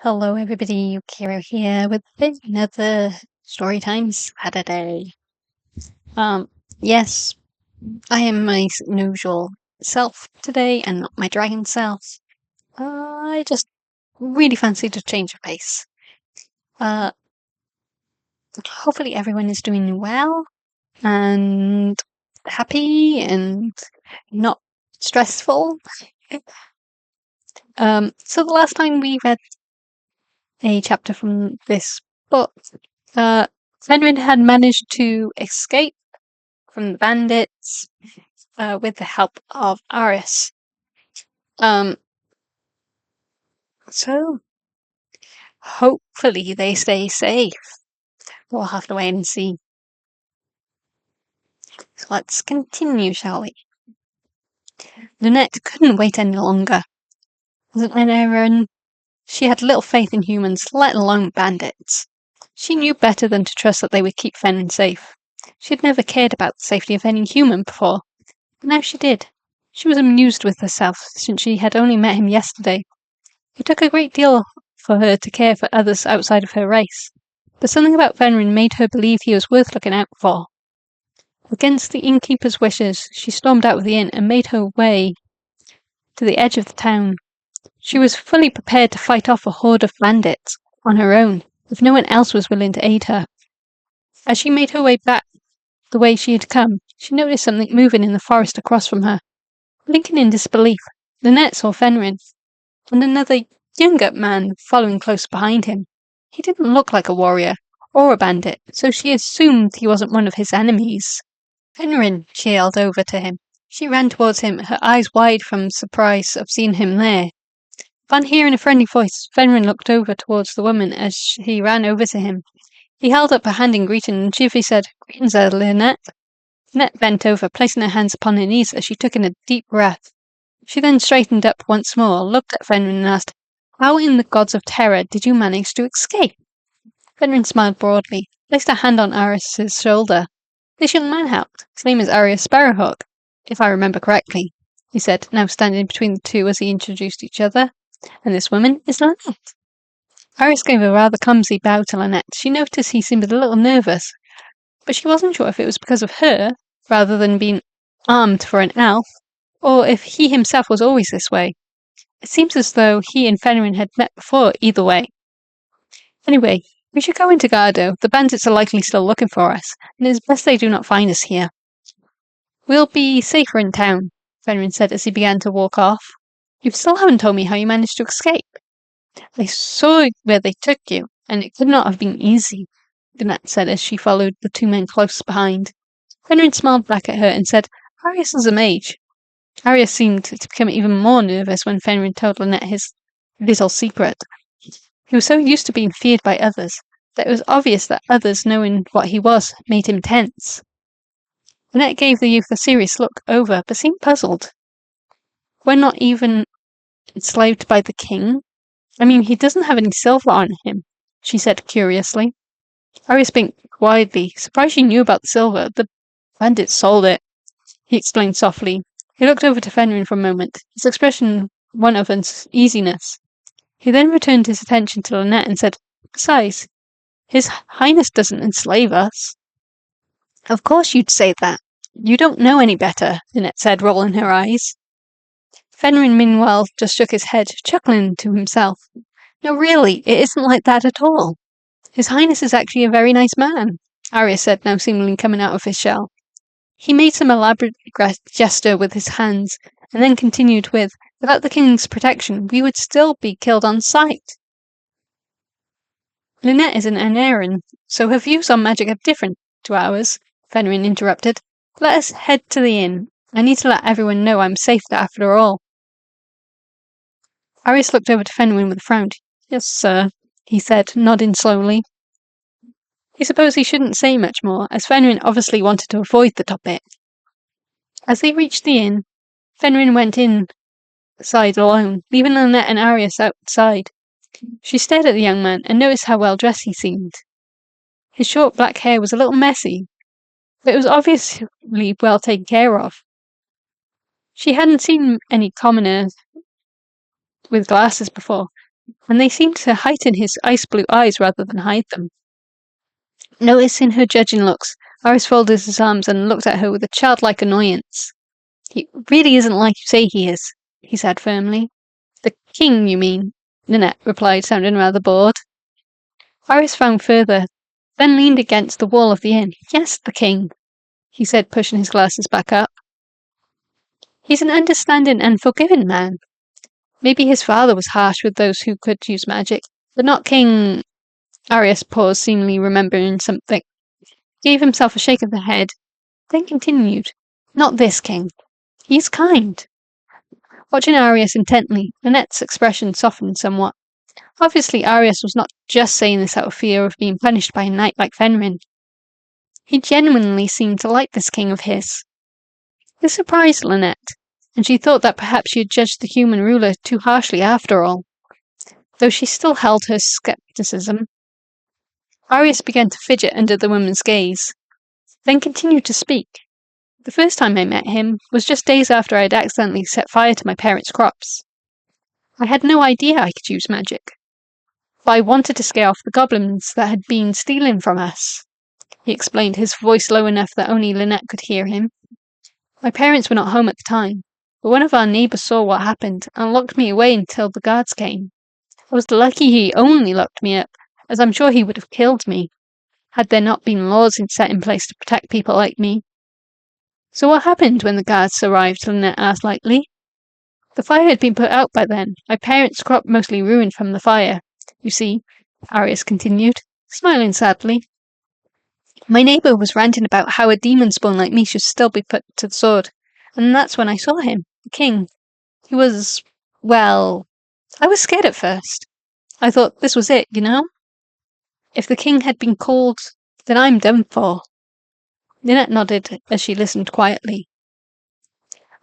Hello, everybody. Yukiro here with another Storytime Saturday. Yes, I am my usual self today and not my dragon self. I just really fancied a change of pace. Hopefully everyone is doing well and happy and not stressful. So the last time we read a chapter from this book, Fenrir had managed to escape from the bandits with the help of Aris. So hopefully they stay safe. We'll have to wait and see. So let's continue, shall we? Lynette couldn't wait any longer. As an errand, she had little faith in humans, let alone bandits. She knew better than to trust that they would keep Fenrir safe. She had never cared about the safety of any human before, but now she did. She was amused with herself since she had only met him yesterday. It took a great deal for her to care for others outside of her race, but something about Fenrir made her believe he was worth looking out for. Against the innkeeper's wishes, she stormed out of the inn and made her way to the edge of the town. She was fully prepared to fight off a horde of bandits on her own, if no one else was willing to aid her. As she made her way back the way she had come, she noticed something moving in the forest across from her. Blinking in disbelief, Lynette saw Fenrir and another younger man following close behind him. He didn't look like a warrior or a bandit, so she assumed he wasn't one of his enemies. Fenrir, she yelled over to him. She ran towards him, her eyes wide from surprise of seeing him there. Upon hearing a friendly voice, Fenrir looked over towards the woman as she ran over to him. He held up a hand in greeting and cheerfully said, "Greetings, Lynette." Lynette bent over, placing her hands upon her knees as she took in a deep breath. She then straightened up once more, looked at Fenrir and asked, "How in the gods of terror did you manage to escape?" Fenrir smiled broadly, placed a hand on Aris's shoulder. "This young man helped. His name is Arius Sparrowhawk, if I remember correctly," he said, now standing between the two as he introduced each other. "And this woman is Lynette." Aris gave a rather clumsy bow to Lynette. She noticed he seemed a little nervous, but she wasn't sure if it was because of her, rather than being armed for an elf, or if he himself was always this way. It seems as though he and Fenrir had met before, either way. "Anyway, we should go into Gardo. The bandits are likely still looking for us, and it is best they do not find us here." "We'll be safer in town," Fenrir said as he began to walk off. "You still haven't told me how you managed to escape." "I saw where they took you, and it could not have been easy," Lynette said as she followed the two men close behind. Fenrir smiled back at her and said, "Arius is a mage." Arius seemed to become even more nervous when Fenrir told Lynette his little secret. He was so used to being feared by others that it was obvious that others knowing what he was made him tense. Lynette gave the youth a serious look over, but seemed puzzled. "We're not even enslaved by the king? I mean, he doesn't have any silver on him," she said curiously. Arius blinked widely, surprised she knew about the silver. "The bandits sold it," he explained softly. He looked over to Fenrir for a moment, his expression one of uneasiness. He then returned his attention to Lynette and said, "Besides, His Highness doesn't enslave us." "Of course you'd say that. You don't know any better," Lynette said, rolling her eyes. Fenrir, meanwhile, just shook his head, chuckling to himself. "No, really, it isn't like that at all. His Highness is actually a very nice man," Arius said, now seemingly coming out of his shell. He made some elaborate gesture with his hands, and then continued with, "Without the king's protection, we would still be killed on sight." "Lynette is an Anaran, so her views on magic are different to ours," Fenrir interrupted. "Let us head to the inn. I need to let everyone know I'm safe after all." Arius looked over to Fenrir with a frown. "Yes, sir," he said, nodding slowly. He supposed he shouldn't say much more, as Fenrir obviously wanted to avoid the topic. As they reached the inn, Fenrir went inside alone, leaving Lynette and Arius outside. She stared at the young man and noticed how well dressed he seemed. His short black hair was a little messy, but it was obviously well taken care of. She hadn't seen any commoner with glasses before, and they seemed to heighten his ice-blue eyes rather than hide them. Noticing her judging looks, Aris folded his arms and looked at her with a childlike annoyance. "He really isn't like you say he is," he said firmly. "The king, you mean?" Lynette replied, sounding rather bored. Aris frowned further, then leaned against the wall of the inn. "Yes, the king," he said, pushing his glasses back up. "He's an understanding and forgiving man. Maybe his father was harsh with those who could use magic, but not King—" Arius paused, seemingly remembering something, gave himself a shake of the head, then continued, "Not this king. He's kind." Watching Arius intently, Lynette's expression softened somewhat. Obviously, Arius was not just saying this out of fear of being punished by a knight like Fenrir. He genuinely seemed to like this king of his. This surprised Lynette, and she thought that perhaps she had judged the human ruler too harshly after all, though she still held her skepticism. Arius began to fidget under the woman's gaze, then continued to speak. "The first time I met him was just days after I had accidentally set fire to my parents' crops. I had no idea I could use magic, but I wanted to scare off the goblins that had been stealing from us," he explained, his voice low enough that only Lynette could hear him. "My parents were not home at the time, but one of our neighbours saw what happened and locked me away until the guards came. I was lucky he only locked me up, as I'm sure he would have killed me, had there not been laws set in place to protect people like me." "So what happened when the guards arrived?" Lynette asked lightly. "The fire had been put out by then, my parents' crop mostly ruined from the fire. You see," Arius continued, smiling sadly, "my neighbour was ranting about how a demon spawn like me should still be put to the sword, and that's when I saw him, the king. He was, well, I was scared at first. I thought this was it, you know? If the king had been called, then I'm done for." Lynette nodded as she listened quietly.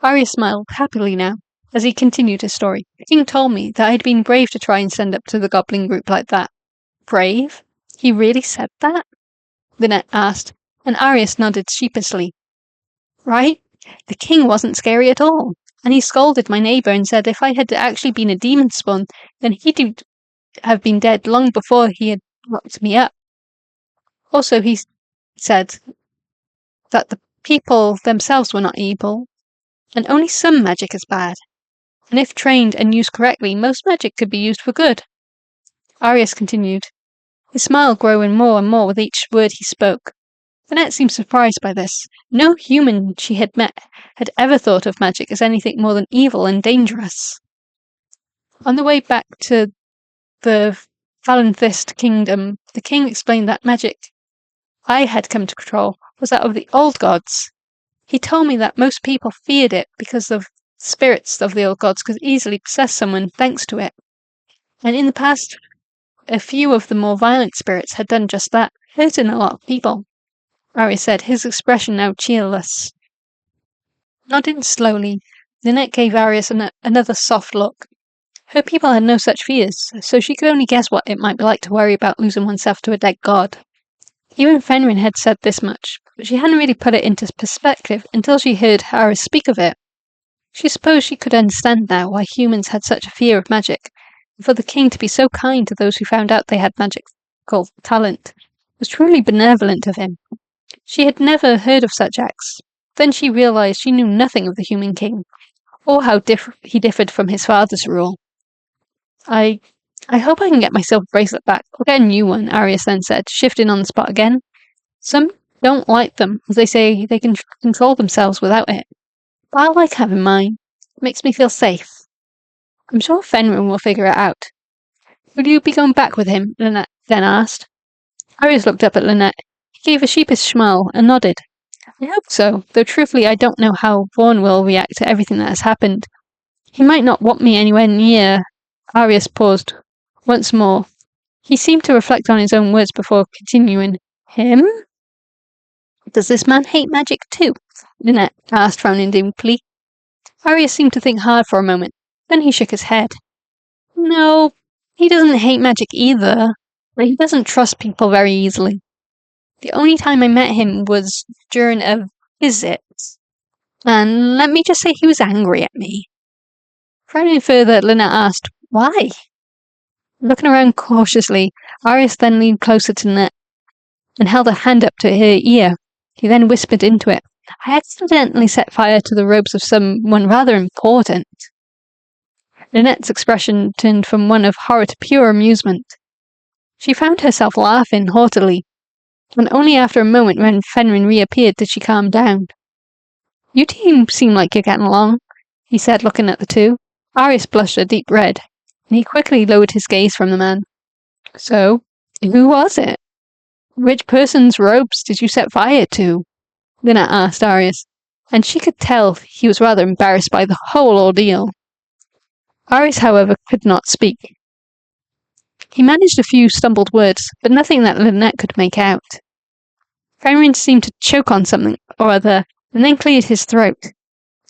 Arius smiled happily now, as he continued his story. "The king told me that I'd been brave to try and stand up to the goblin group like that." "Brave? He really said that?" Lynette asked, and Arius nodded sheepishly. "Right? The king wasn't scary at all, and he scolded my neighbour and said if I had actually been a demon spawn, then he'd have been dead long before he had locked me up. Also, he said that the people themselves were not evil, and only some magic is bad, and if trained and used correctly, most magic could be used for good." Arius continued, his smile growing more and more with each word he spoke. Lynette seemed surprised by this. No human she had met had ever thought of magic as anything more than evil and dangerous. On the way back to the Valenthist kingdom, the king explained that magic I had come to control was that of the old gods. He told me that most people feared it because the spirits of the old gods could easily possess someone thanks to it. And in the past, a few of the more violent spirits had done just that, hurting a lot of people. Arius said, his expression now cheerless. Nodding slowly, Lynette gave Arius another soft look. Her people had no such fears, so she could only guess what it might be like to worry about losing oneself to a dead god. Even Fenrir had said this much, but she hadn't really put it into perspective until she heard Arius speak of it. She supposed she could understand now why humans had such a fear of magic, and for the king to be so kind to those who found out they had magical talent was truly benevolent of him. She had never heard of such acts. Then she realized she knew nothing of the human king, or how he differed from his father's rule. I hope I can get my silver bracelet back. I'll get a new one," Arius then said, shifting on the spot again. "Some don't like them, as they say they can control themselves without it. But I like having mine. It makes me feel safe. I'm sure Fenrir will figure it out." "Will you be going back with him?" Lynette then asked. Arius looked up at Lynette. He gave a sheepish smile and nodded. "I hope so, though truthfully I don't know how Vaughn will react to everything that has happened. He might not want me anywhere near." Arius paused once more. He seemed to reflect on his own words before continuing. "Him? Does this man hate magic too?" Lynette asked, frowning deeply. Arius seemed to think hard for a moment. Then he shook his head. "No, he doesn't hate magic either, but he doesn't trust people very easily. The only time I met him was during a visit, and let me just say he was angry at me." Frowning further, Lynette asked, "Why?" Looking around cautiously, Arius then leaned closer to Lynette and held a hand up to her ear. He then whispered into it, "I accidentally set fire to the robes of someone rather important." Lynette's expression turned from one of horror to pure amusement. She found herself laughing haughtily, and only after a moment when Fenrir reappeared did she calm down. "You two seem like you're getting along," he said, looking at the two. Arius blushed a deep red, and he quickly lowered his gaze from the man. "So, who was it? Which person's robes did you set fire to?" Lynette asked Arius, and she could tell he was rather embarrassed by the whole ordeal. Arius, however, could not speak. He managed a few stumbled words, but nothing that Lynette could make out. Fenrir seemed to choke on something or other, and then cleared his throat. He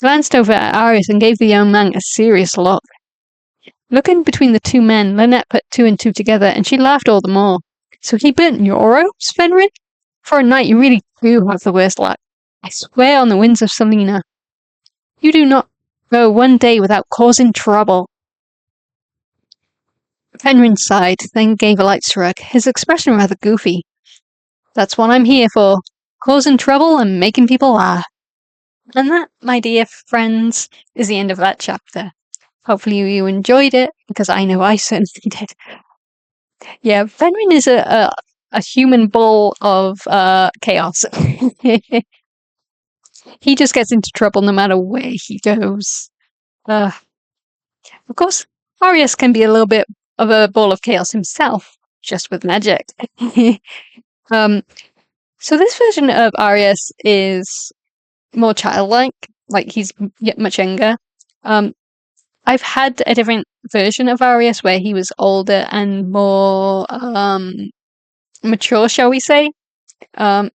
glanced over at Arius and gave the young man a serious look. Looking between the two men, Lynette put two and two together, and she laughed all the more. "So he burnt your robes, Fenrir? For a knight, you really do have the worst luck. I swear on the winds of Selena. You do not go one day without causing trouble." Fenrir sighed, then gave a light shrug, his expression rather goofy. "That's what I'm here for, causing trouble and making people laugh." And that, my dear friends, is the end of that chapter. Hopefully you enjoyed it, because I know I certainly did. Yeah, Fenrir is a human ball of chaos. He just gets into trouble no matter where he goes. Of course, Arius can be a little bit of a ball of chaos himself, just with magic. So this version of Arius is more childlike, like he's much younger. I've had a different version of Arius where he was older and more mature, shall we say. But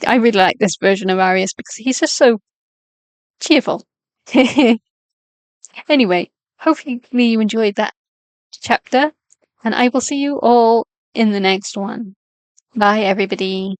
I really like this version of Arius because he's just so cheerful. Anyway, hopefully you enjoyed that chapter, and I will see you all in the next one. Bye, everybody.